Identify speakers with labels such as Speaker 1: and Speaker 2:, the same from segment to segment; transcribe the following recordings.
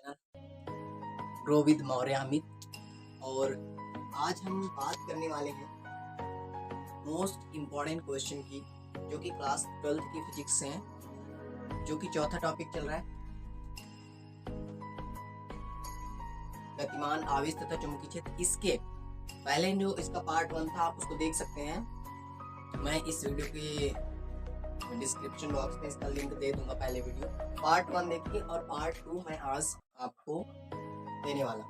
Speaker 1: Channel grow with Maurya Amit. और आज हम बात करने वाले हैं मोस्ट इम्पॉर्टेंट क्वेश्चन की, जो कि क्लास 12th की फिजिक्स से हैं, जो कि चौथा टॉपिक चल रहा है गतिमान आवेश तथा चुंबकीय क्षेत्र। इसके पहले जो इसका पार्ट 1 था, आप उसको देख सकते हैं। मैं इस वीडियो के डिस्क्रिप्शन बॉक्स में इसका लिंक दे दूंगा। पहले वीडियो पार्ट 1 देखिए और पार्ट 2 मैं आज आपको देने वाला।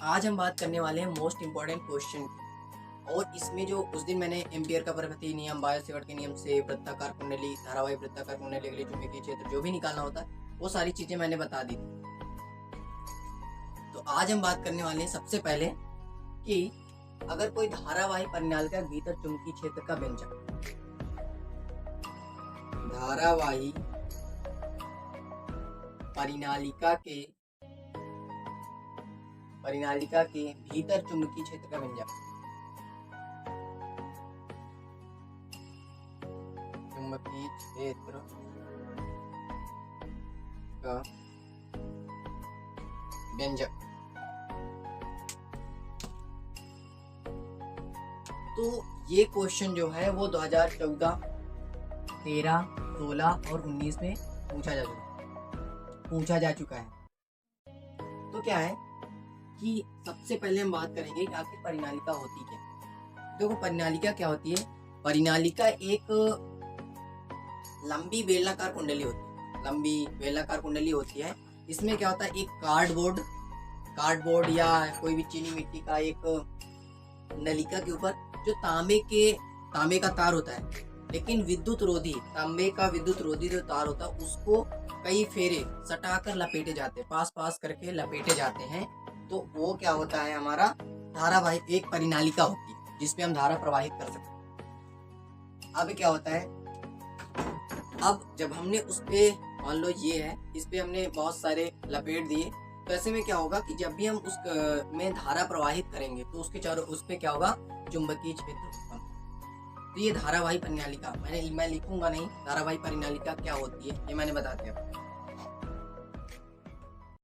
Speaker 1: आज हम बात करने वाले हैं मोस्ट इम्पॉर्टेंट क्वेश्चन की, और इसमें जो उस दिन मैंने एम्पियर का प्रगति नियम, बायो-सेवर्ट के नियम से वृत्ताकार कुंडली, धारावाही वृत्ताकार कुंडली के लिए चुंबकीय क्षेत्र जो भी निकालना होता है, वो सारी चीजें मैंने बता दी थी। तो आज हम बात करने वाले हैं सबसे पहले कि अगर कोई धारावाही परिनालिका के भीतर चुंबकीय क्षेत्र का व्यंजक, धारावाही परिनालिका के भीतर चुंबकीय क्षेत्र का व्यंजक, चुंबकीय क्षेत्र का व्यंजक। तो ये क्वेश्चन जो है वो 2014, 13, 16 और 19 में पूछा जा चुका है। तो क्या है कि सबसे पहले हम बात करेंगे कि आखिर परिनालिका होती क्या है। देखो, परिनालिका क्या होती है। परिनालिका एक लंबी बेलनाकार कुंडली होती है। इसमें क्या होता है, एक कार्डबोर्ड या कोई भी चीनी मिट्टी का एक नलिका के ऊपर जो तांबे का तार होता है, लेकिन तांबे का विद्युत रोधी जो तार होता है उसको कई फेरे सटाकर लपेटे जाते हैं, पास करके लपेटे जाते हैं। तो वो क्या होता है, हमारा धारावाही एक परिनालिका होती है जिसपे हम धारा प्रवाहित कर सकते हैं। अब क्या होता है, अब जब हमने उस पे, मान लो ये है, इस पे हमने बहुत सारे लपेट दिए, तो ऐसे में क्या होगा कि जब भी हम उस में धारा प्रवाहित करेंगे तो उसके चारों उस पे क्या होगा, चुंबकीय क्षेत्र उत्पन्न। तो ये धारावाही परिनालिका, मैं लिखूंगा नहीं, धारावाही परिनालिका क्या होती है ये मैंने बता दिया।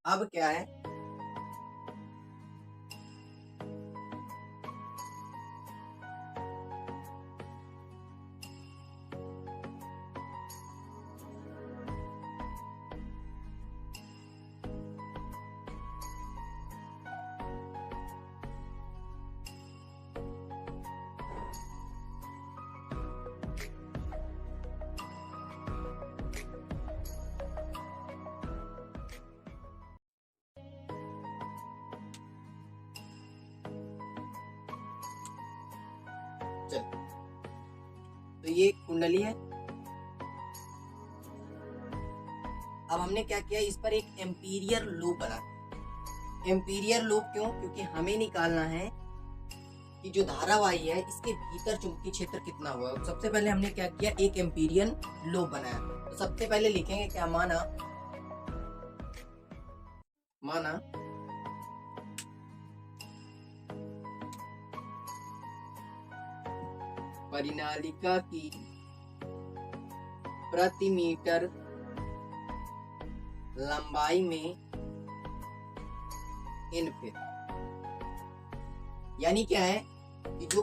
Speaker 1: अब क्या है, तो ये कुंडली है। अब हमने क्या किया, इस पर एक एम्पीरियर लूप बना। एम्पीरियर लूप क्यों? क्योंकि हमें निकालना है कि जो धारावाही है इसके भीतर चुंबकीय क्षेत्र कितना हुआ। सबसे पहले हमने क्या किया, एक एम्पीरियन लूप बनाया। तो सबसे पहले लिखेंगे क्या, माना परिनालिका की प्रति मीटर लंबाई में इन फिर, यानी क्या है कि जो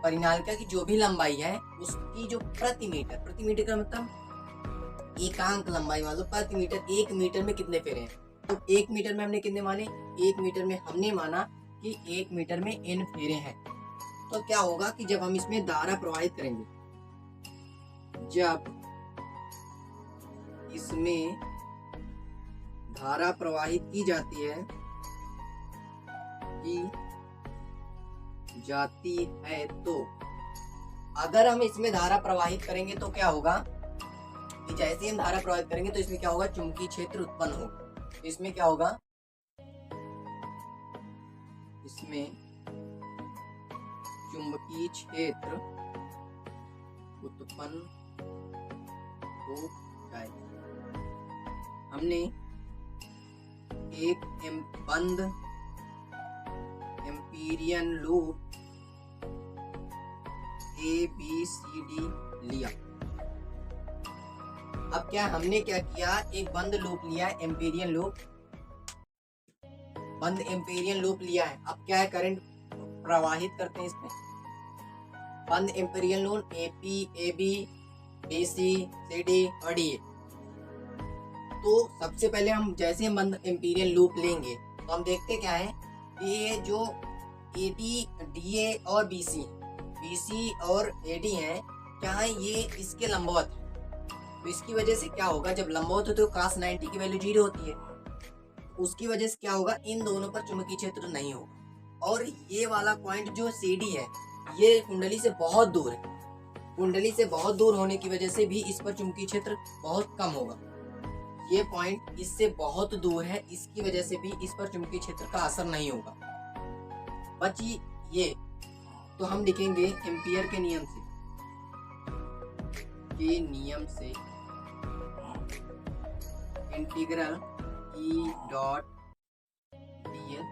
Speaker 1: परिनालिका की जो भी लंबाई है उसकी जो प्रति मीटर का मतलब एकांक लंबाई, मतलब प्रति मीटर, 1 मीटर में कितने फेरे हैं। तो 1 मीटर में हमने कितने माने, 1 मीटर में हमने माना कि 1 मीटर में n फेरे हैं। तो क्या होगा कि जब हम इसमें धारा प्रवाहित करेंगे, जब इसमें धारा प्रवाहित की जाती है तो अगर हम इसमें धारा प्रवाहित करेंगे तो क्या होगा कि जैसे हम धारा प्रवाहित करेंगे तो इसमें क्या होगा, चुंबकीय क्षेत्र उत्पन्न होगा। इसमें क्या होगा, इसमें चुंबकीय क्षेत्र उत्पन्न हो जाएगा। हमने एक बंद एम्पीरियन लूप ABCD लिया। अब क्या हमने क्या किया, एक बंद लूप लिया, एम्पीरियन लूप, बंद एम्पीरियल लूप लिया है। अब क्या है, करंट प्रवाहित करते हैं इसमें। बंद Amperian loop A P, A B, B C, C D और डीए। तो सबसे पहले हम जैसे हम बंद एम्पीरियल लूप लेंगे तो हम देखते क्या है कि ये जो एडी, डीए और बीसी और एडी है, क्या है ये इसके लंबवत है। तो इसकी वजह से क्या होगा, जब लंबवत हो तो cos 90 की वैल्यू 0 होती है। उसकी वजह से क्या होगा, इन दोनों पर चुंबकीय क्षेत्र नहीं होगा। और ये वाला पॉइंट जो सीडी है ये कुंडली से बहुत दूर है। कुंडली से बहुत दूर होने की वजह से भी इस पर चुंबकीय क्षेत्र बहुत कम होगा। ये पॉइंट इससे बहुत दूर है, इसकी वजह से भी इस पर चुंबकीय क्षेत्र का असर नहीं होगा। बची ये, तो हम लिखेंगे एम्पियर के नियम से इंटीग्रल ई डॉट डीएल,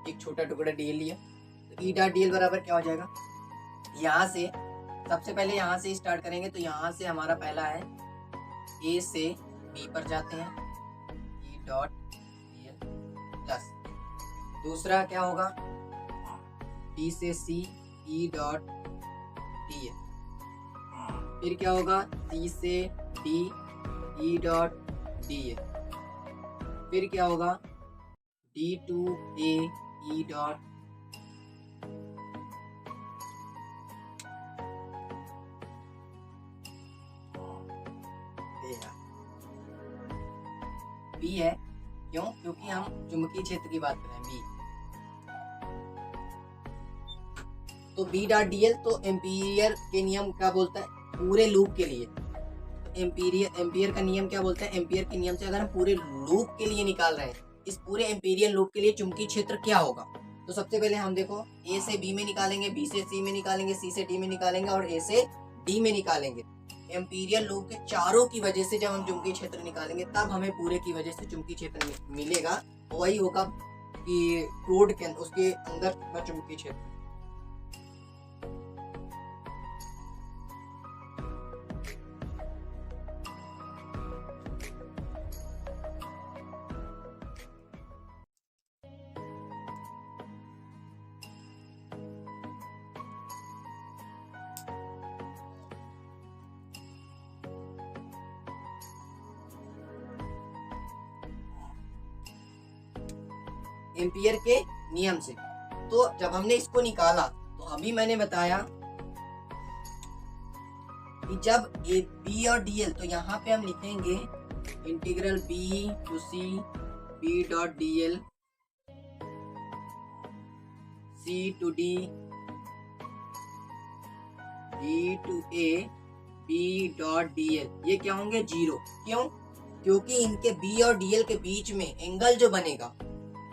Speaker 1: एक छोटा टुकड़ा डीएल लिया तो ई डॉट डीएल बराबर क्या हो जाएगा, यहाँ से सबसे पहले यहाँ से स्टार्ट करेंगे। तो यहाँ से हमारा पहला है ए से बी पर जाते हैं, ई डॉट डीएल प्लस दूसरा क्या होगा डी से सी, ई डॉट डीएल, फिर क्या होगा सी से डी, ई डॉट डीएल, फिर क्या होगा D to A, E dot B है। क्यों? क्योंकि हम चुंबकीय क्षेत्र की बात कर रहे हैं बी। तो बी डॉट डीएल तो एम्पीयर के नियम क्या बोलता है पूरे लूप के लिए। एम्पियर का नियम क्या बोलता है, एम्पियर के नियम से अगर हम पूरे लूप के लिए निकाल रहे हैं, इस पूरे एम्पीरियल लूप के लिए चुंबकीय क्षेत्र क्या होगा। तो सबसे पहले हम देखो ए से बी में निकालेंगे, बी से सी में निकालेंगे, सी से डी में निकालेंगे और ए से डी में निकालेंगे। एम्पीरियल लूप के चारों की वजह से जब हम चुंबकीय क्षेत्र निकालेंगे तब हमें पूरे की वजह से चुंबकीय क्षेत्र मिलेगा। वही होगा कि फ्लूइड के उसके अंदर का चुंबकीय क्षेत्र। एम्पियर के नियम से। तो जब हमने इसको निकाला तो अभी मैंने बताया कि जब ए बी और डीएल, तो यहाँ पे हम लिखेंगे integral B to C, B dot d l, C to D, D to A, B dot d l, ये क्या होंगे 0। क्यों? क्योंकि इनके बी और डीएल के बीच में एंगल जो बनेगा,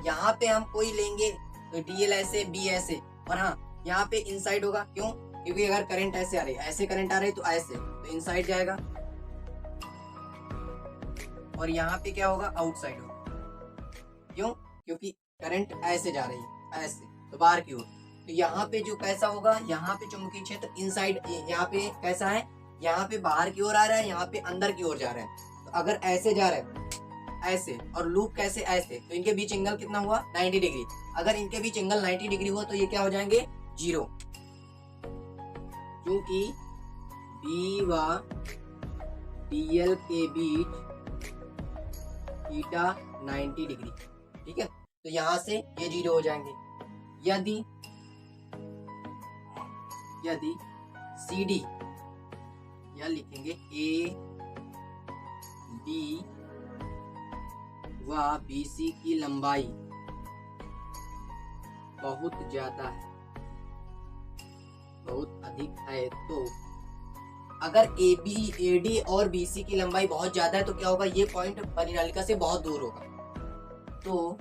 Speaker 1: यहाँ पे हम कोई लेंगे तो डीएल ऐसे, बी ऐसे, और हाँ यहाँ पे इनसाइड होगा। क्यों? क्योंकि अगर करंट ऐसे आ रही है, ऐसे करंट आ रही है तो ऐसे, तो इनसाइड जाएगा, और यहाँ पे क्या होगा आउटसाइड होगा। क्यों? क्योंकि करंट ऐसे जा रही है, ऐसे, तो बाहर की ओर। तो यहाँ पे जो कैसा होगा, यहाँ पे चुंबकीय क्षेत्र इनसाइड, यहाँ पे कैसा है, यहाँ पे बाहर की ओर आ रहा है, यहाँ पे अंदर की ओर जा रहा है। तो अगर ऐसे जा रहा है ऐसे, और लूप कैसे ऐसे, तो इनके बीच एंगल कितना हुआ 90 डिग्री। अगर इनके बीच एंगल 90 डिग्री हुआ तो ये क्या हो जाएंगे 0, क्योंकि बी व डीएल के बीच थीटा 90 डिग्री। ठीक है, तो यहां से ये 0 हो जाएंगे। यदि सी डी, या लिखेंगे ए बी व बीसी की लंबाई बहुत ज्यादा है, बहुत अधिक है, तो अगर ए बी, ए डी और बीसी की लंबाई बहुत ज्यादा है तो क्या होगा, ये पॉइंट परिनालिका से बहुत दूर होगा। तो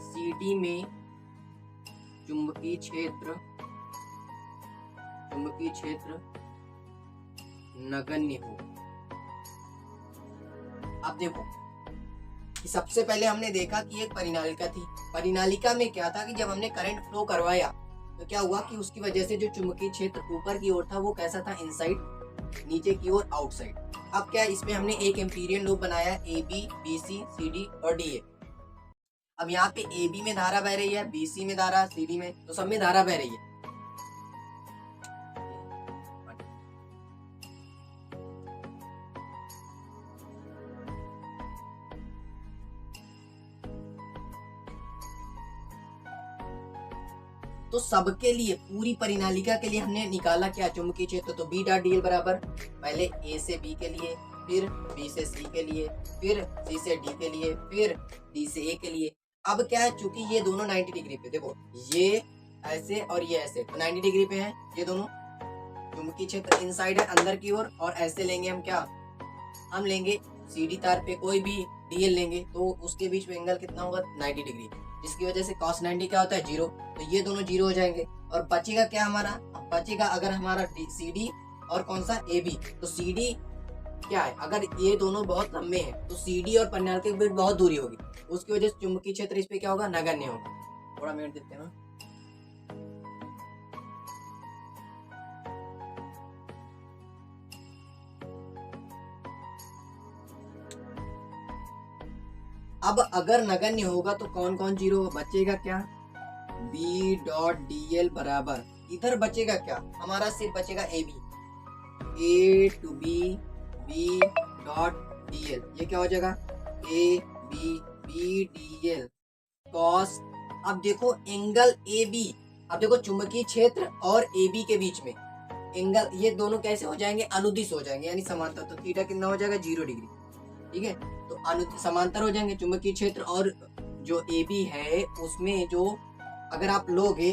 Speaker 1: सी डी में चुंबकीय क्षेत्र नगण्य होगा। अब देखो कि सबसे पहले हमने देखा कि एक परिनालिका थी। परिनालिका में क्या था कि जब हमने करंट फ्लो करवाया तो क्या हुआ कि उसकी वजह से जो चुंबकीय क्षेत्र ऊपर की ओर था वो कैसा था, इनसाइड, नीचे की ओर आउटसाइड। अब क्या इसमें हमने एक एम्पीरियल लूप बनाया, A B, B C, C D और डी ए। अब यहाँ पे ए बी में धारा बह रही है, बी सी में धारा, सी डी में, तो सब में धारा बह रही है। तो सबके लिए, पूरी परिनालिका के लिए हमने निकाला क्या, चुंबकीय क्षेत्र। तो बी डॉट डी एल बराबर पहले ए से बी के लिए, फिर बी से सी के लिए, फिर सी से डी के लिए, फिर डी से ए के लिए। अब क्या है, चूंकि ये दोनों 90 डिग्री पे, देखो ये ऐसे और ये ऐसे, तो 90 डिग्री पे है ये दोनों। चुंबकीय क्षेत्र इनसाइड है, अंदर की ओर, और ऐसे लेंगे हम क्या, हम लेंगे सीधी तार पे कोई भी डीएल लेंगे, तो उसके बीच में एंगल कितना होगा, 90 डिग्री, जिसकी वजह से cos 90 क्या होता है, 0। तो ये दोनों 0 हो जाएंगे, और बचेगा क्या हमारा, बचेगा अगर हमारा सी डी और कौन सा ए बी। तो सी डी क्या है, अगर ये दोनों बहुत लंबे हैं तो सी डी और परिनालिका के बीच बहुत दूरी होगी, उसकी वजह से चुंबकीय क्षेत्र इस पे क्या होगा, नगण्य होगा। थोड़ा मिनट देते हैं ना। अब अगर नगण्य होगा तो कौन कौन 0 बचेगा, क्या, बी डॉट डी एल बराबर, इधर बचेगा क्या, हमारा सिर्फ बचेगा A B, A to B, B dot d l, ये क्या हो जाएगा, A B, B d l cos. अब देखो एंगल ए बी, अब देखो चुंबकीय क्षेत्र और ए बी के बीच में एंगल, ये दोनों कैसे हो जाएंगे, अनुदिश हो जाएंगे, यानी समांतर। तो थीटा कितना हो जाएगा, 0 डिग्री, ठीक है। तो समांतर हो जाएंगे चुंबकीय क्षेत्र और जो ए बी है उसमें, जो अगर आप लोगे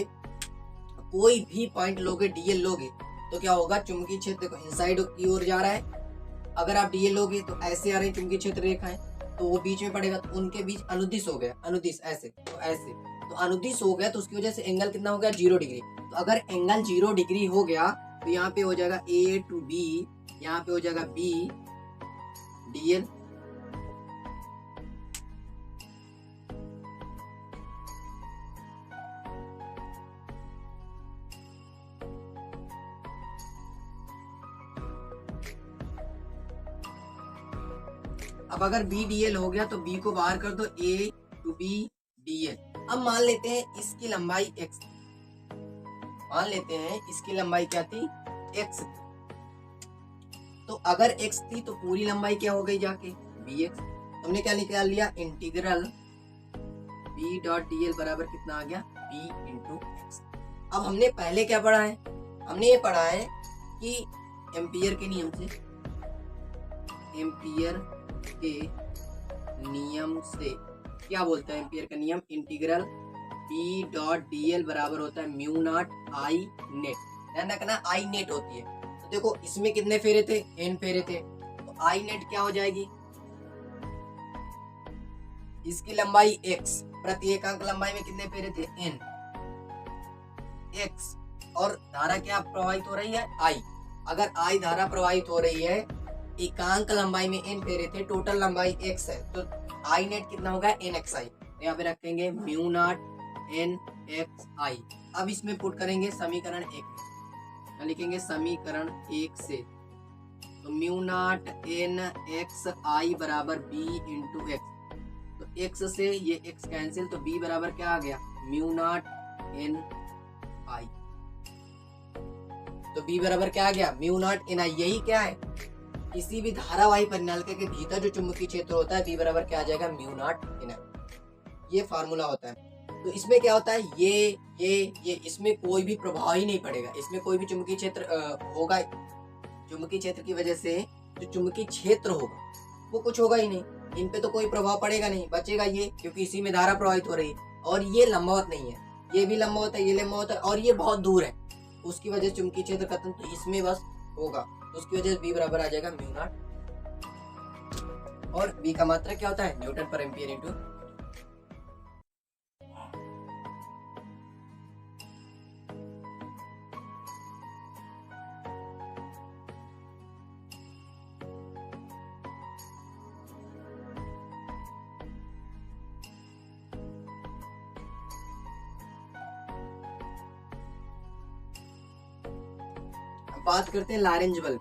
Speaker 1: कोई भी पॉइंट लोगे, डीएल लोगे, तो क्या होगा, चुंबकीय क्षेत्र को इनसाइड की ओर जा रहा है। अगर आप डीएल लोगे तो ऐसे आ रहे चुंबकीय क्षेत्र रेखाएं, तो वो बीच में पड़ेगा, तो उनके बीच अनुदिश हो गया, अनुदिश ऐसे, तो ऐसे, तो अनुदिश हो गया, तो उसकी वजह से एंगल कितना हो गया, 0 डिग्री। तो अगर एंगल 0 डिग्री हो गया तो यहाँ पे हो जाएगा ए टू बी, यहाँ पे हो जाएगा बी डीएल। अब अगर बी डी एल हो गया तो बी को बाहर कर दो, ए टू बी डी एल। अब मान लेते हैं इसकी लंबाई x, मान लेते हैं इसकी लंबाई क्या थी, x। तो अगर x थी तो पूरी लंबाई क्या हो गई जाके, bx। हमने क्या निकाल लिया, integral b dot d l बराबर कितना आ गया, b इंटू एक्स। अब हमने पहले क्या पढ़ा है, हमने ये पढ़ा है कि एम्पियर के नियम से, एम्पियर के नियम से क्या बोलता है, एम्पियर का नियम, integral B dot d l बराबर होता है म्यू नॉट आई नेट। ध्यान रखना आई नेट होती है। तो देखो इसमें कितने फेरे थे, n फेरे थे, तो आई नेट क्या हो जाएगी, इसकी लंबाई x, प्रति एकांक लंबाई में कितने फेरे थे, n x, और धारा क्या प्रवाहित हो रही है, I। अगर I धारा प्रवाहित हो रही है, एकांक लंबाई में n फेरे थे, टोटल लंबाई x है, तो आई नेट कितना होगा, एन एक्स आई। यहाँ पे रखेंगे म्यू नॉट एन एक्स आई। अब इसमें पुट करेंगे समीकरण 1 में, लिखेंगे समीकरण 1 से, तो म्यू नॉट एन एक्स आई बराबर बी इंटू एक्स। तो x से ये x कैंसिल, तो b बराबर क्या आ गया, म्यू नॉट एन आई। तो b बराबर क्या आ गया, म्यू नॉट एन आई। यही क्या है, किसी भी धारावाही परिनालिका के भीतर जो चुंबकीय क्षेत्र होता है, b बराबर क्या आ जाएगा, म्यू नॉट एन आई। ये फार्मूला होता है। तो इसमें क्या होता है, ये इसमें कोई भी प्रभाव ही नहीं पड़ेगा, इसमें कोई भी चुंबकीय क्षेत्र होगा, चुंबकीय क्षेत्र की वजह से जो चुंबकीय क्षेत्र होगा वो कुछ होगा ही नहीं, इन पे तो कोई प्रभाव पड़ेगा नहीं, बचेगा ये, क्योंकि इसी में धारा प्रवाहित हो रही है, और ये लंबवत नहीं है, ये भी लंबवत है, ये लंबवत है, और ये बहुत दूर है, उसकी वजह से चुंबकीय क्षेत्र खत्म, तो इसमें बस होगा, तो उसकी वजह से b बराबर आ जाएगा म्यू नॉट, और b का मात्रा क्या होता है, न्यूटन पर एम्पियर इंटू। बात करते हैं लॉरेंज बल।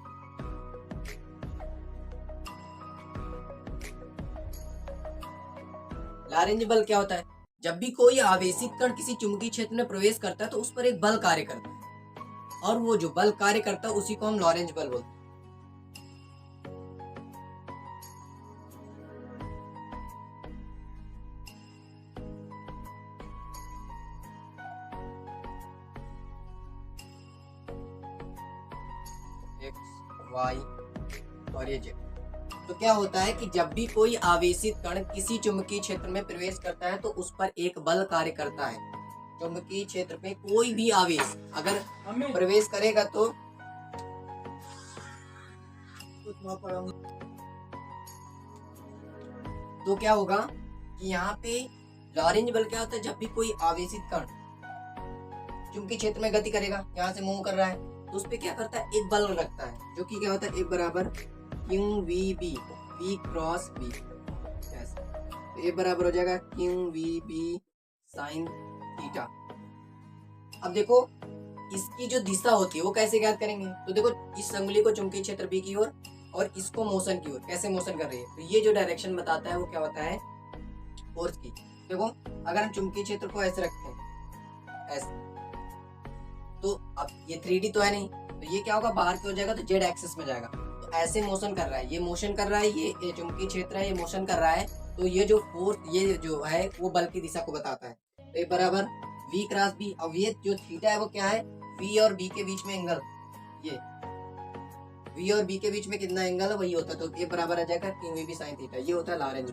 Speaker 1: लॉरेंज बल क्या होता है? जब भी कोई आवेशित कण किसी चुंबकीय क्षेत्र में प्रवेश करता है तो उस पर एक बल कार्य करता है, और वो जो बल कार्य करता है उसी को हम लॉरेंज बल बोलते हैं। एक्स, वाई और ये जेड। तो क्या होता है कि जब भी कोई आवेशित कण किसी चुंबकीय क्षेत्र में प्रवेश करता है तो उस पर एक बल कार्य करता है। चुंबकीय क्षेत्र में कोई भी आवेश अगर प्रवेश करेगा तो क्या होगा कि यहाँ पे लॉरेंज बल क्या होता है? जब भी कोई आवेशित कण चुंबकीय क्षेत्र में गति करेगा, यहाँ से मूव कर रहा है, तो उस पे क्या करता है? एक बल रखता है, जो कि क्या होता है? एक बराबर q v B, B cross B. तो ये बराबर हो जाएगा q v B sine theta. अब देखो इसकी जो दिशा होती है वो कैसे ज्ञात करेंगे? तो देखो इस अंगुली को चुंबकीय क्षेत्र बी की ओर और इसको मोशन की ओर कैसे मोशन कर रही है, तो ये जो डायरेक्शन बताता है वो क्या होता है? फोर्स की। देखो अगर हम चुंबकीय क्षेत्र को ऐसे रखते हैं ऐसे, तो अब ये 3D तो है नहीं, तो ये क्या होगा? बाहर की ओर जाएगा तो जेड एक्सिस में जाएगा। तो ऐसे मोशन कर रहा है, ये मोशन कर रहा है, ये चुंबकीय क्षेत्र है, ये मोशन कर रहा है, तो ये जो फोर्स ये जो है वो बल की दिशा को बताता है। तो ये बराबर v क्रॉस बी। अब ये जो थीटा है वो क्या है? v और b के बीच में एंगल, ये v और b के बीच में कितना एंगल है वही होता है। तो ये बराबर आ जाएगा q v B sine theta. ये होता है लॉरेंज।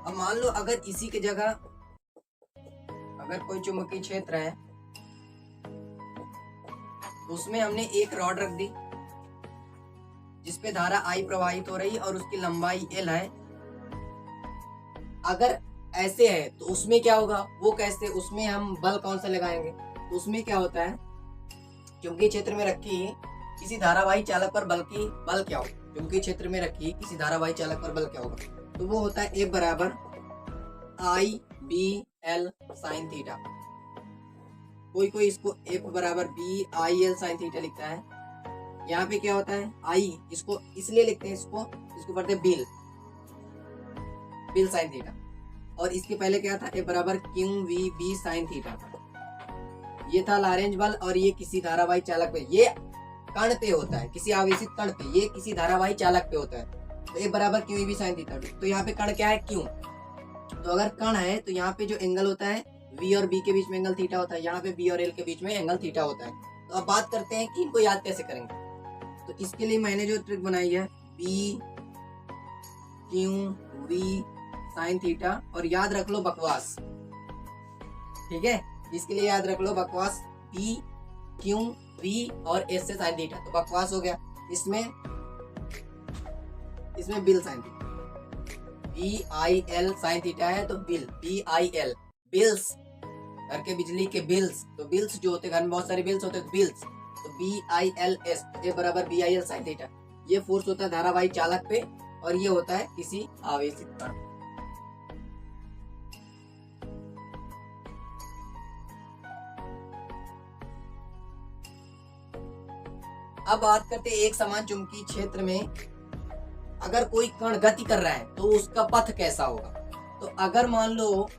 Speaker 1: अब मान लो अगर इसी की जगह अगर कोई चुंबकीय क्षेत्र है तो उसमें हमने एक रॉड रख दी जिसपे धारा I प्रवाहित हो रही और उसकी लंबाई L है। अगर ऐसे है तो उसमें क्या होगा? वो कैसे? उसमें हम बल कौन सा लगाएंगे? तो उसमें क्या होता है? चुंबकीय क्षेत्र में रखी किसी धारावाही चालक पर बल क्या होगा? चुंबकीय क्षेत्र में रखी किसी धारावाही चालक पर बल क्या होगा? तो वो होता है ए बराबर I B L sine theta. कोई इसको ए बराबर B I L sine theta लिखता है। यहाँ पे क्या होता है? आई इसको इसलिए लिखते हैं, इसको पढ़ते हैं बिल साइन थीटा। और इसके पहले क्या था? ए बराबर q v B sine theta. ये था लॉरेंज बल और ये किसी धारावाही चालक पे, ये कण पे होता है, किसी आवेशित कण पे, ये किसी धारावाही चालक पे होता है। तो ए बराबर q v B sine theta. तो यहाँ पे कण क्या है? क्यू। तो अगर कण है तो यहाँ पे जो एंगल होता है v और b के बीच में एंगल थीटा होता है, यहाँ पे b और l के बीच में एंगल थीटा होता है। तो अब बात करते हैं कि इनको याद कैसे करेंगे। तो इसके लिए मैंने जो ट्रिक बनाई है b q v sine theta, और याद रख लो बकवास, ठीक है? इसके लिए याद रख लो बकवास b क्यू v और s से साइन थीटा। तो बकवास हो गया। इसमें bill sine theta, B I L sine theta है तो bill B I L, bills घर के बिजली के बिल्स। तो बिल्स जो होते हैं घर में बहुत सारे बिल्स होते हैं, तो बिल्स, तो B I L S A बराबर B I L sine theta. ये फोर्स होता है धारावाही चालक पे और ये होता है किसी आवेशित कण। अब बात करते हैं एक समान चुंबकीय क्षेत्र में अगर कोई कण गति कर रहा है तो उसका पथ कैसा होगा। तो अगर मान लो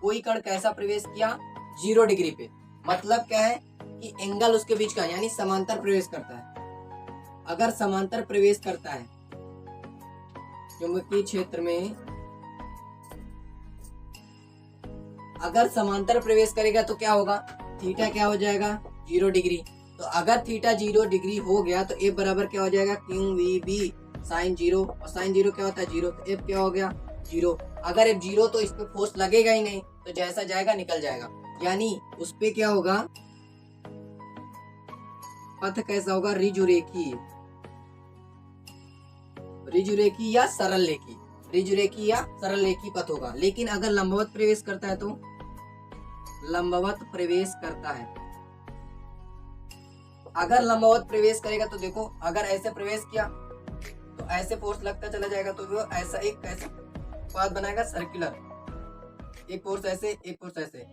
Speaker 1: कोई कण कैसा प्रवेश किया? 0 डिग्री पे, मतलब क्या है कि एंगल उसके बीच का, यानी समांतर प्रवेश करता है। अगर समांतर प्रवेश करता है चुंबकीय क्षेत्र में, अगर समांतर प्रवेश करेगा तो क्या होगा? थीटा क्या हो जाएगा? 0 डिग्री। तो अगर थीटा 0 डिग्री हो गया तो एफ बराबर क्या हो जाएगा? क्यू वी बी साइन 0, और साइन 0 क्या होता है? 0। तो एफ क्या हो गया? 0। अगर एफ 0 तो इस पे फोर्स लगेगा ही नहीं, तो जैसा जाएगा निकल जाएगा, यानी उस पे क्या होगा? पथ कैसा होगा? रिजुरेखी या सरल रेखी, रिजुरेखी या सरल रेखी पथ होगा। लेकिन अगर लंबवत प्रवेश करता है तो लंबवत प्रवेश करता है, अगर लंबवत प्रवेश करेगा तो देखो अगर ऐसे प्रवेश किया तो ऐसे फोर्स लगता चला जाएगा, तो वो ऐसा एक कैसा पाथ बनाएगा? सर्कुलर। एक फोर्स ऐसे, एक फोर्स ऐसे,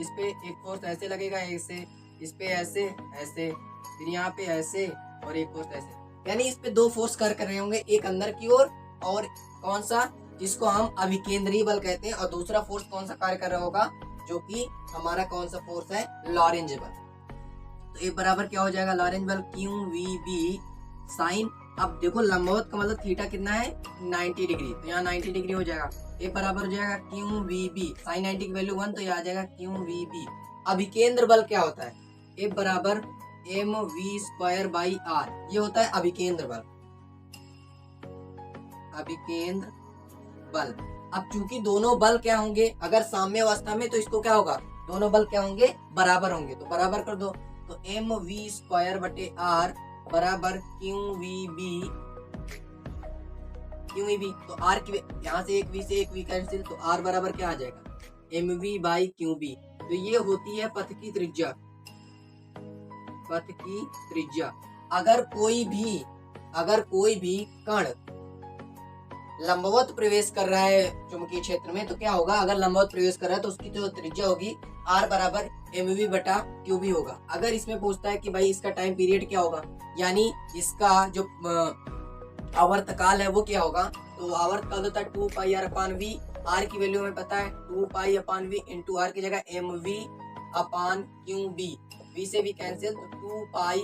Speaker 1: इस पे एक फोर्स ऐसे लगेगा, ऐसे, इस पे ऐसे ऐसे, फिर यहाँ पे ऐसे और एक फोर्स ऐसे, यानी इस पे दो फोर्स कार्य कर रहे होंगे, एक अंदर की ओर और कौन सा, जिसको हम अभिकेंद्रीय बल कहते हैं, और दूसरा फोर्स कौन सा कार्य कर रहा होगा, जो कि हमारा कौन सा फोर्स है, लॉरेंज बल। तो ए बराबर क्या हो जाएगा, लॉरेंज बल क्यू वी बी साइन, अब देखो लंबवत का मतलब थीटा कितना है, 90 डिग्री, तो यहाँ 90 डिग्री हो जाएगा। ए बराबर हो जाएगा क्यू वी बी, साइन 90 की वैल्यू 1, तो ये आ जाएगा क्यू वी बी। अभिकेंद्र बल क्या होता है, ए बराबर m v square by r, ये होता है अभिकेंद्र बल, अभिकेंद्र बल। अब चूंकि दोनों बल क्या होंगे, अगर साम्य अवस्था में, तो इसको क्या होगा, दोनों बल क्या होंगे, बराबर होंगे, तो बराबर कर दो, तो एम वी स्क्वायर बटे आर बराबर q v B, q v B, तो आर की यहाँ से एक वी से एक वी कैंसिल, तो आर बराबर क्या आ जाएगा, m v by q B. तो ये होती है पथ की त्रिज्या, पथ की त्रिज्या। अगर कोई भी कण लंबवत प्रवेश कर रहा है चुंबकीय क्षेत्र में, तो क्या होगा, अगर लंबवत प्रवेश कर रहा है तो उसकी जो त्रिज्या होगी आर बराबर एम वी बटा क्यू बी होगा। अगर इसमें पूछता है कि भाई इसका टाइम पीरियड क्या होगा, यानी इसका जो आवर्तकाल है वो क्या होगा, तो आवर्तकाल होता है 2 pi r upon v, r की वैल्यू हमें पता है 2 pi upon v into r की जगह m v upon q B, v से भी कैंसिल, तो 2 pi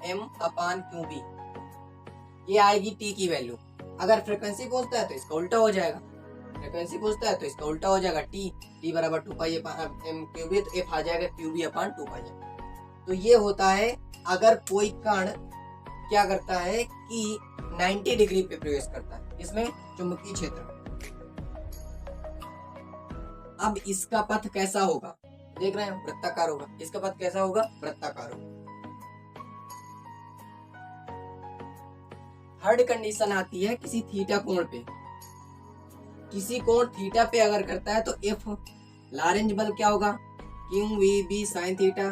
Speaker 1: m upon q B, ये आएगी टी की वैल्यू। अगर फ्रीक्वेंसी पूछता है तो इसका उल्टा हो जाएगा, फ्रीक्वेंसी पूछता है तो इसका उल्टा हो जाएगा, टी बराबर 2 पाई एम क्यू बी, तो एफ आ जाएगा क्यू बी अपान 2 पाई एम। तो ये होता है अगर कोई कण क्या करता है कि 90 डिग्री पे प्रवेश करता है इसमें चुंबकीय क्षेत्र में। अब इसका पथ कैसा होगा, देख रहे हैं, वृत्ताकार होगा, इसका पथ कैसा होगा, वृत्ताकार होगा। थर्ड कंडीशन आती है किसी थीटा कोण पे, किसी कोण थीटा पे अगर करता है तो एफ लॉरेंज बल क्या होगा, q v B sine theta,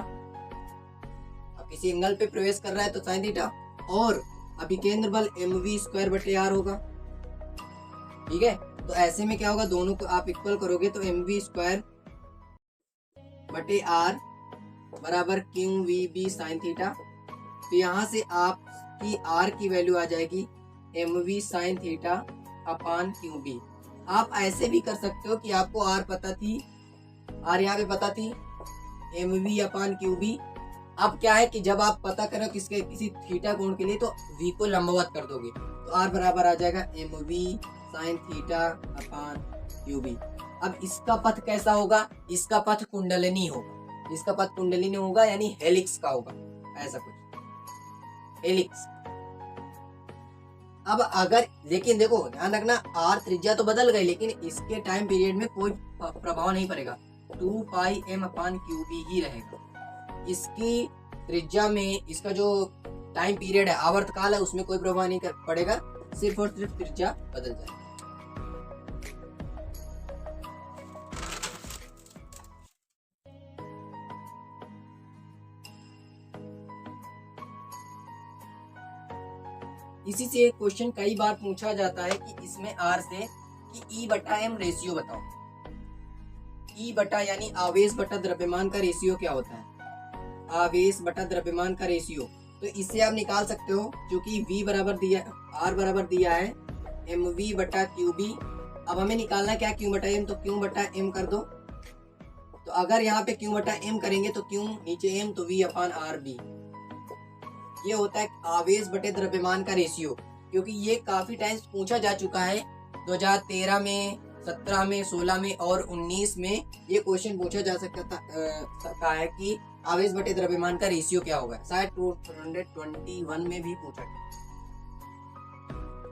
Speaker 1: अब किसी एंगल पे प्रवेश कर रहा है तो साइन थीटा, और अभिकेंद्र बल एम वी स्क्वायर बटे आर होगा, ठीक है। तो ऐसे में क्या होगा, दोनों को आप इक्वल करोगे तो एम वी स्क्वायर बटे आर बराबर q v B sine theta, तो यहाँ से आपकी आर की वैल्यू आ जाएगी m v sine theta upon q B. आप ऐसे भी कर सकते हो कि आपको आर पता थी, आर यहाँ पे पता थी, m v upon q B. अब क्या है कि जब आप पता करो किसी थीटा कोण के लिए, तो वी को लंबवत कर दोगे, तो आर बराबर आ जाएगा m v sine theta upon q B. अब इसका पथ कैसा होगा, इसका पथ कुंडलिनी होगा, इसका पथ कुंडलिनी होगा यानी हेलिक्स का होगा, ऐसा कुछ हेलिक्स। अब अगर, लेकिन देखो ध्यान रखना, आर त्रिज्या तो बदल गई लेकिन इसके टाइम पीरियड में कोई प्रभाव नहीं पड़ेगा, 2 pi m upon q B ही रहेगा। इसकी त्रिज्या में इसका जो टाइम पीरियड है, आवर्तकाल है, उसमें कोई प्रभाव नहीं पड़ेगा, सिर्फ और सिर्फ त्रिज्या बदल जाएगी। इसी से एक क्वेश्चन कई बार पूछा जाता है कि इसमें आर से कि ई बटा एम रेशियो बताओ, ई बटा यानी आवेश बटा द्रव्यमान का रेशियो क्या होता है, आवेश बटा द्रव्यमान का रेशियो। तो इससे आप निकाल सकते हो, क्योंकि v बराबर दिया, r बराबर दिया है एम वी बटा क्यू बी। अब हमें निकालना क्या, क्यू बटा एम, तो क्यू बटा एम कर दो। तो अगर यहाँ पे क्यू बटा एम करेंगे तो क्यू नीचे एम, तो v अपान आर बी। ये होता है आवेश बटे द्रव्यमान का रेशियो, क्योंकि ये काफी टाइम्स पूछा जा चुका है, 2013 में, 17 में, 16 में और 19 में ये क्वेश्चन पूछा जा सकता है कि आवेश बटे द्रव्यमान का रेशियो क्या होगा, शायद 221 में भी पूछा गया।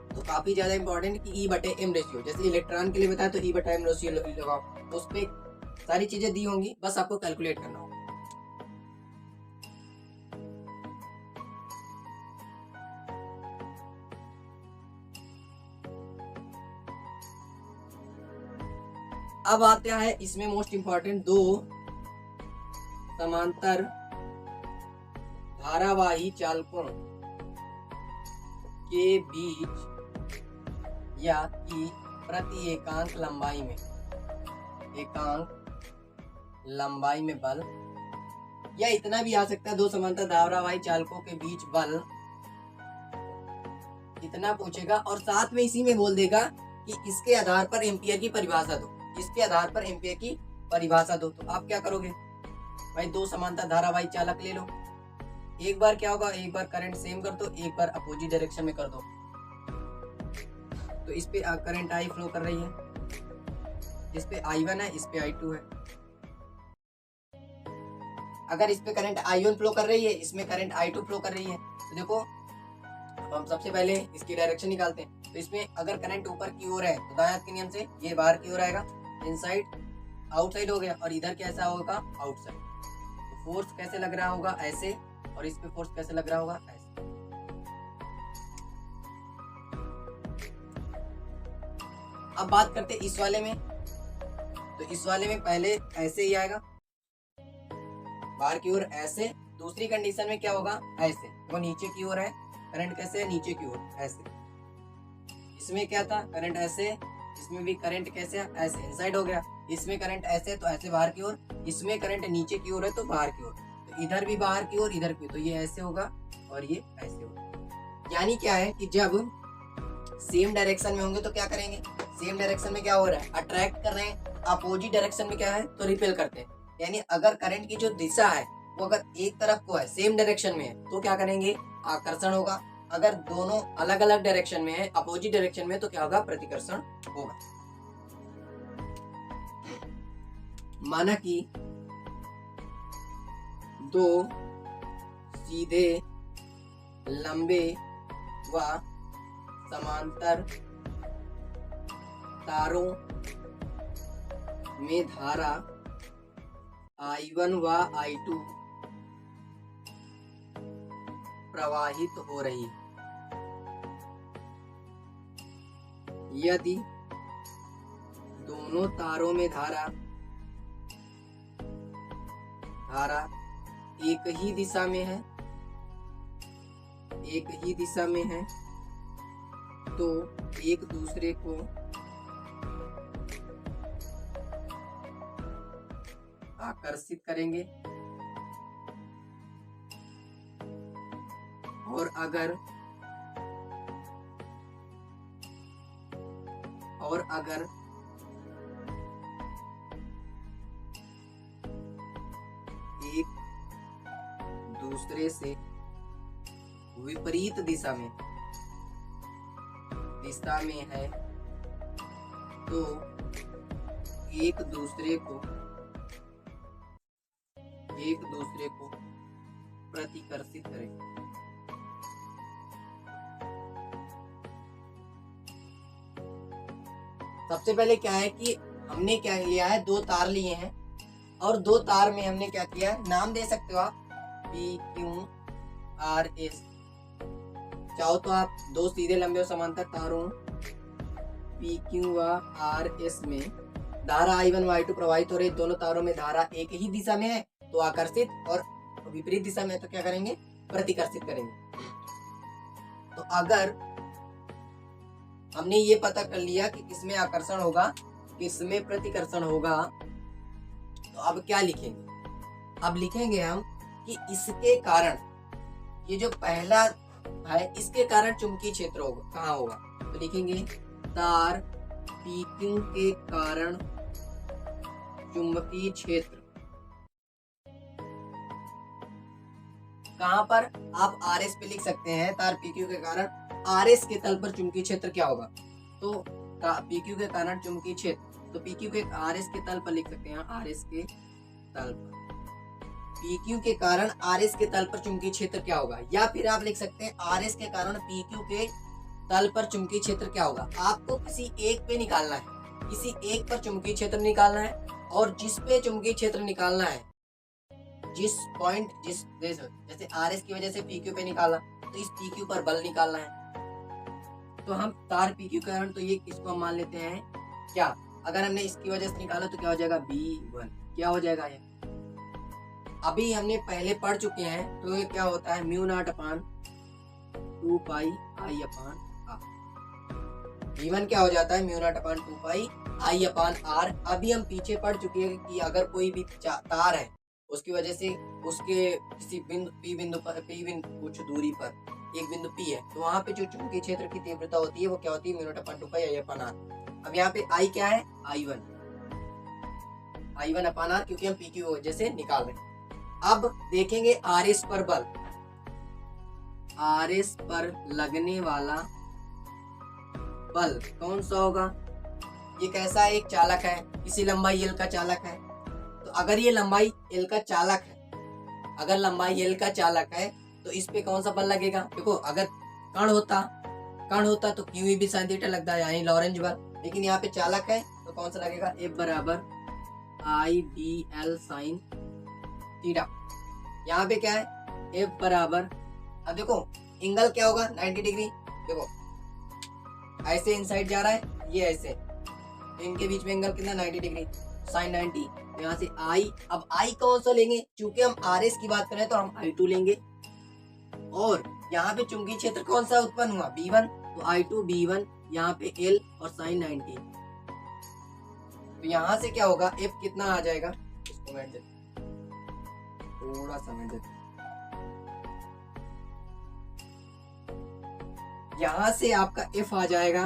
Speaker 1: तो काफी ज्यादा इंपॉर्टेंट कि ई बटे एम रेशियो, जैसे इलेक्ट्रॉन के लिए बताया तो ई बटा एम रेशियो लगाओ, तो उस पर सारी चीजें दी होंगी, बस आपको कैलकुलेट करना होगा। अब आता है इसमें मोस्ट इंपॉर्टेंट, दो समांतर धारावाही चालकों के बीच या की प्रति एकांक लंबाई में एकांक लंबाई में बल, या इतना भी आ सकता है, दो समांतर धारावाही चालकों के बीच बल, इतना पूछेगा और साथ में इसी में बोल देगा कि इसके आधार पर एम्पियर की परिभाषा दो, इसके आधार पर एम्पियर की परिभाषा दो। तो आप क्या करोगे भाई, दो समांतर धारावाही चालक ले लो, एक बार क्या होगा, एक बार करंट सेम कर दो, एक बार अपोजिट डायरेक्शन में कर दो। तो इस पे करंट आई फ्लो कर रही है, इस पे I1 है, इस पे I2 है। अगर इस पे करंट I1 फ्लो कर रही है, इसमें करंट I2 फ्लो कर रही है, तो देखो हम सबसे पहले इसकी डायरेक्शन निकालते हैं। तो इसमें अगर करंट ऊपर की ओर है तो दाएं हाथ के नियम से ये बाहर की ओर आएगा, इनसाइड आउटसाइड हो गया, और इधर कैसा होगा, आउटसाइड। तो फोर्स कैसे लग रहा होगा, ऐसे, और इस पे फोर्स कैसे लग रहा होगा, ऐसे। अब बात करते हैं इस वाले में। तो इस वाले में पहले ऐसे ही आएगा, बाहर की ओर ऐसे। दूसरी कंडीशन में क्या होगा, ऐसे, वो नीचे की ओर है, करंट कैसे है, नीचे की ओर, ऐसे। इसमें क्या था, करंट ऐसे, इसमें भी करंट कैसे है, ऐसे, इनसाइड हो गया। इसमें करंट ऐसे, तो ऐसे बाहर की ओर, इसमें करंट नीचे की ओर है तो बाहर की ओर, तो इधर भी बाहर की ओर, इधर की, तो ये ऐसे होगा और ये ऐसे होगा। यानी क्या है कि जब सेम डायरेक्शन में होंगे तो क्या करेंगे, सेम डायरेक्शन में क्या हो रहा है, अट्रैक्ट कर रहे हैं, अपोजिट डायरेक्शन में क्या है, तो रिपेल करते हैं। यानी अगर करंट की जो दिशा है वो अगर एक तरफ को है, सेम डायरेक्शन में है, तो क्या करेंगे, आकर्षण होगा। अगर दोनों अलग अलग डायरेक्शन में है, अपोजिट डायरेक्शन में, तो क्या होगा, प्रतिकर्षण होगा। माना कि दो सीधे लंबे व समांतर तारों में धारा I1 व I2 प्रवाहित हो रही है। यदि दोनों तारों में धारा एक ही दिशा में है, तो एक दूसरे को आकर्षित करेंगे, और अगर एक दूसरे से विपरीत दिशा में है तो एक दूसरे को प्रतिकर्षित करें। सबसे पहले क्या है कि हमने क्या लिया है, दो तार लिए हैं, और दो तार में हमने क्या किया है, नाम दे सकते हो आप PQRS। चाहो तो आप दो सीधे लंबे और समांतर तारों PQ व RS में धारा I1 व I2 प्रवाहित हो रही, दोनों तारों में धारा एक ही दिशा में है तो आकर्षित, और विपरीत दिशा में तो क्या करेंगे, प्रतिकर्षित करेंगे। तो अगर हमने ये पता कर लिया कि किसमें आकर्षण होगा, किसमें प्रतिकर्षण होगा, तो अब क्या लिखेंगे, अब लिखेंगे हम कि इसके कारण, ये जो पहला है, इसके कारण चुंबकीय क्षेत्र होगा, कहाँ होगा, तो लिखेंगे तार PQ के कारण चुंबकीय क्षेत्र। कहां पर, आप RS पे लिख सकते हैं, तार PQ के कारण RS के तल पर चुंबकीय क्षेत्र क्या होगा, तो PQ के कारण चुंबकीय क्षेत्र, तो PQ के RS के तल पर लिख सकते हैं, RS के तल पर, PQ के कारण RS के तल पर चुंबकीय क्षेत्र क्या होगा, या फिर आप लिख सकते हैं RS के कारण PQ के तल पर चुंबकीय क्षेत्र क्या होगा। आपको किसी एक पे निकालना है, किसी एक पर चुंबकीय क्षेत्र निकालना है, और जिस पे चुंबकीय क्षेत्र निकालना है, जिस पॉइंट, जैसे RS की वजह से PQ पे निकाला, तो इस PQ पर बल निकालना है। तो हम तार PQ के कारण, तो ये इसको हम मान लेते हैं क्या, अगर हमने इसकी वजह से निकाला तो क्या हो जाएगा, B1, क्या हो जाएगा ये, अभी हमने पहले पढ़ चुके हैं, तो ये क्या होता है, μ0/2 पाई I/r। V1 क्या हो जाता है, mu naught upon 2 pi I upon R। अभी हम पीछे पढ़ चुके हैं कि अगर कोई भी तार है उसकी वजह से उसके किसी बिंदु कुछ दूरी पर एक बिंदु P है, तो वहां पे जो चुंबकीय क्षेत्र की तीव्रता होती है वो क्या होती है, mu naught upon 2 pi I upon R। अब यहाँ पे I क्या है, I1 अपॉन R, क्योंकि हम P की वजह से निकाल रहे हैं। अब देखेंगे RS पर बल, RS पर लगने वाला बल कौन सा होगा। ये कैसा है, एक चालक है, इसी लंबाई L का चालक है। तो अगर ये लंबाई L का चालक है, अगर लंबाई L का चालक है तो इस पे कौन सा बल लगेगा। देखो अगर कण होता तो क्यू भी साइन थीटा लगता है, यानी लॉरेंज बल। लेकिन यहाँ पे चालक है तो कौन सा लगेगा, F बराबर IBL साइन थीटा। यहाँ पे क्या है, F बराबर, अब देखो एंगल क्या होगा, 90 डिग्री। देखो ऐसे इनसाइड जा रहा है, ये ऐसे, तो इनके बीच में एंगल कितना, 90 डिग्री, साइन 90। तो यहाँ से I, अब I कौन सा लेंगे, चूंकि हम RS की बात करें तो हम I2 लेंगे। और यहाँ पे चुंबकीय क्षेत्र कौन सा उत्पन्न हुआ, B1, तो I2 B1, यहाँ पे L और साइन 90। तो यहाँ से क्या होगा, F कितना आ जाएगा, इसको मिनट देते, थोड़ा सा मिनट देते। यहाँ से आपका F आ जाएगा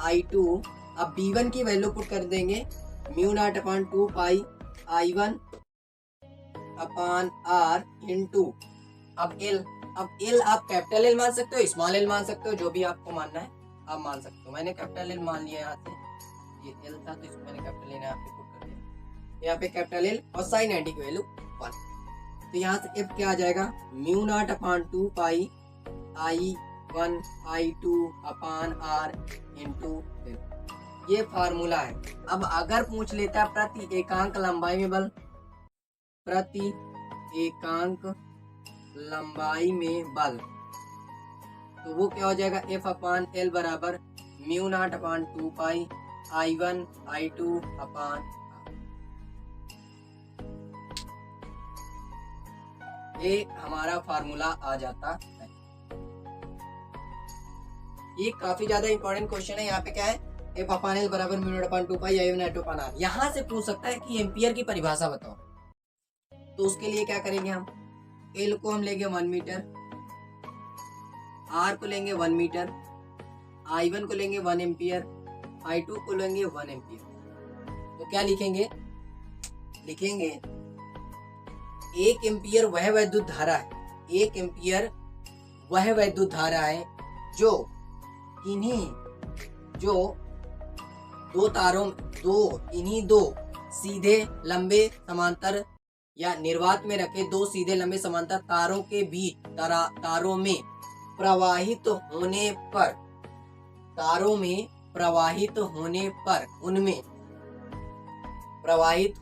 Speaker 1: I2। अब B1 की वैल्यू पुट कर देंगे, म्यू नॉट अपॉन 2 पाई I1 अपॉन R इंटू, अब L आप कैपिटल L मान सकते हो, स्मॉल L मान सकते हो, जो भी आपको मानना है आप मान सकते हो। मैंने कैपिटल L मान लिया, यहाँ से ये L था तो इसको मैंने कैपिटल L यहाँ पे पुट कर दिया। यहाँ पे कैपिटल L और साइन 90 की वैल्यू 1। तो यहाँ से F क्या आ जाएगा, म्यू नॉट अपॉन 2 पाई I1 I2 upon R into L। ये फार्मूला है। अब अगर पूछ लेता है प्रति एकांक लंबाई में बल, प्रति एकांक लंबाई में बल, तो वो क्या हो जाएगा, F अपॉन L बराबर म्यू नॉट अपॉन 2 पाई I1 I2 अपॉन R। ये हमारा फार्मूला आ जाता है। ये काफी ज्यादा इंपॉर्टेंट क्वेश्चन है। यहाँ पे क्या है, F अपॉन L बराबर म्यू नॉट अपॉन 2 पाई I1 I2 अपॉन R। यहाँ से पूछ सकता है कि एम्पियर की परिभाषा बताओ। तो उसके लिए क्या करेंगे, हम L को हम लेंगे 1 मीटर, R को लेंगे 1 मीटर, I1 को लेंगे 1 एम्पियर, I2 को लेंगे 1 एम्पियर। तो क्या लिखेंगे, 1 एम्पियर वह वैद्युत धारा है, 1 एम्पियर वह वैद्युत धारा है जो दो सीधे लंबे समांतर या निर्वात में रखे दो सीधे लंबे समांतर तारों के बीच तारों में प्रवाहित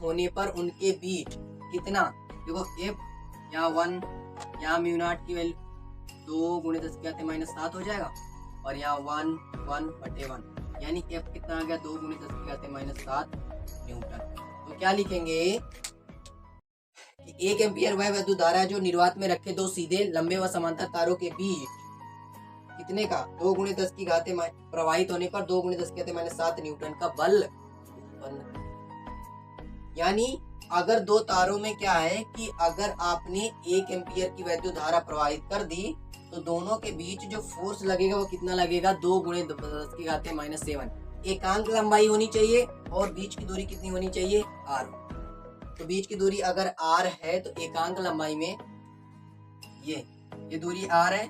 Speaker 1: होने पर उनके बीच कितना, देखो F यहाँ 1, यहाँ म्यू नॉट की वैल्यू 2 × 10⁻⁷ हो जाएगा, और यहाँ 1/1, यानी F कितना आ गया, 2 × 10⁻⁷ न्यूटन। तो क्या लिखेंगे कि 1 एम्पियर वह वैद्युत धारा है जो निर्वात में रखे दो सीधे लंबे व समांतर तारों के बीच कितने का, 2 × 10⁻⁷ प्रवाहित होने पर 2 × 10⁻⁷ न्यूटन का बल उत्पन्न। यानी अगर दो तारों में क्या है कि अगर आपने 1 एम्पियर की वैद्युत धारा प्रवाहित कर दी तो दोनों के बीच जो फोर्स लगेगा वो कितना लगेगा, 2 × 10⁻⁷। एकांक लंबाई होनी चाहिए और बीच की दूरी कितनी होनी चाहिए, r। तो बीच की दूरी अगर r है तो एकांक लंबाई में ये दूरी r है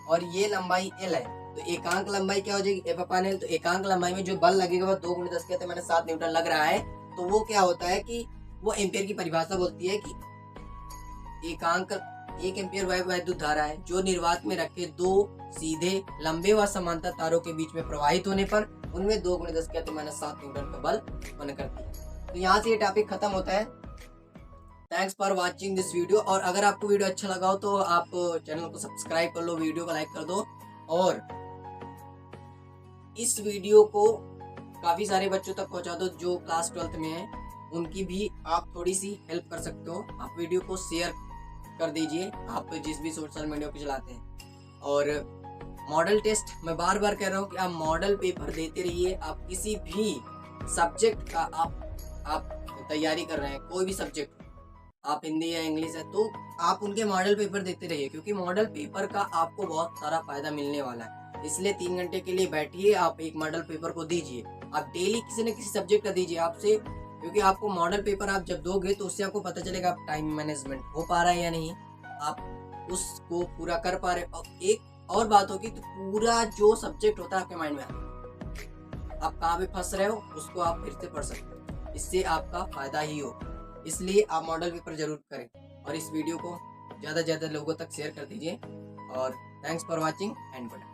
Speaker 1: और ये लंबाई l है, तो एकांक लंबाई क्या हो जाएगी, F अपॉन L। तो एकांक लंबाई में जो बल लगेगा वो 2 × 10⁻⁷ न्यूटन लग रहा है। तो वो क्या होता है कि वो एम्पियर की परिभाषा बोलती है कि 1 एम्पियर वह वैद्युत धारा है जो निर्वात में रखे दो सीधे लंबे व समांतर तारों के बीच में प्रवाहित होने पर उनमें 2 × 10⁻⁷ न्यूटन का बल उत्पन्न करती है। तो यहाँ से ये टॉपिक खत्म होता है। Thanks for watching this video. और अगर आपको वीडियो अच्छा लगा हो तो आप चैनल को सब्सक्राइब कर लो, वीडियो को लाइक कर दो, और इस वीडियो को काफी सारे बच्चों तक पहुंचा दो जो क्लास 12th में है, उनकी भी आप थोड़ी सी हेल्प कर सकते हो। आप वीडियो को शेयर कर दीजिए, आप जिस भी सोशल मीडिया पे चलाते हैं। और मॉडल टेस्ट मैं बार बार कह रहा हूँ कि आप मॉडल पेपर देते रहिए। आप किसी भी सब्जेक्ट का आप तैयारी कर रहे हैं, कोई भी सब्जेक्ट, आप हिंदी या इंग्लिश है, तो आप उनके मॉडल पेपर देते रहिए, क्योंकि मॉडल पेपर का आपको बहुत सारा फायदा मिलने वाला है। इसलिए 3 घंटे के लिए बैठिए, आप एक मॉडल पेपर को दीजिए। आप डेली किसी न किसी सब्जेक्ट का दीजिए आपसे, क्योंकि आपको मॉडल पेपर आप जब दोगे तो उससे आपको पता चलेगा आप टाइम मैनेजमेंट हो पा रहा है या नहीं, आप उसको पूरा कर पा रहे। और एक और बात होगी तो पूरा जो सब्जेक्ट होता है आपके माइंड में आता है, आप कहाँ पे फंस रहे हो उसको आप फिर से पढ़ सकते हो, इससे आपका फायदा ही हो। इसलिए आप मॉडल पेपर जरूर करें और इस वीडियो को ज़्यादा से ज़्यादा लोगों तक शेयर कर दीजिए। और thanks for watching and good.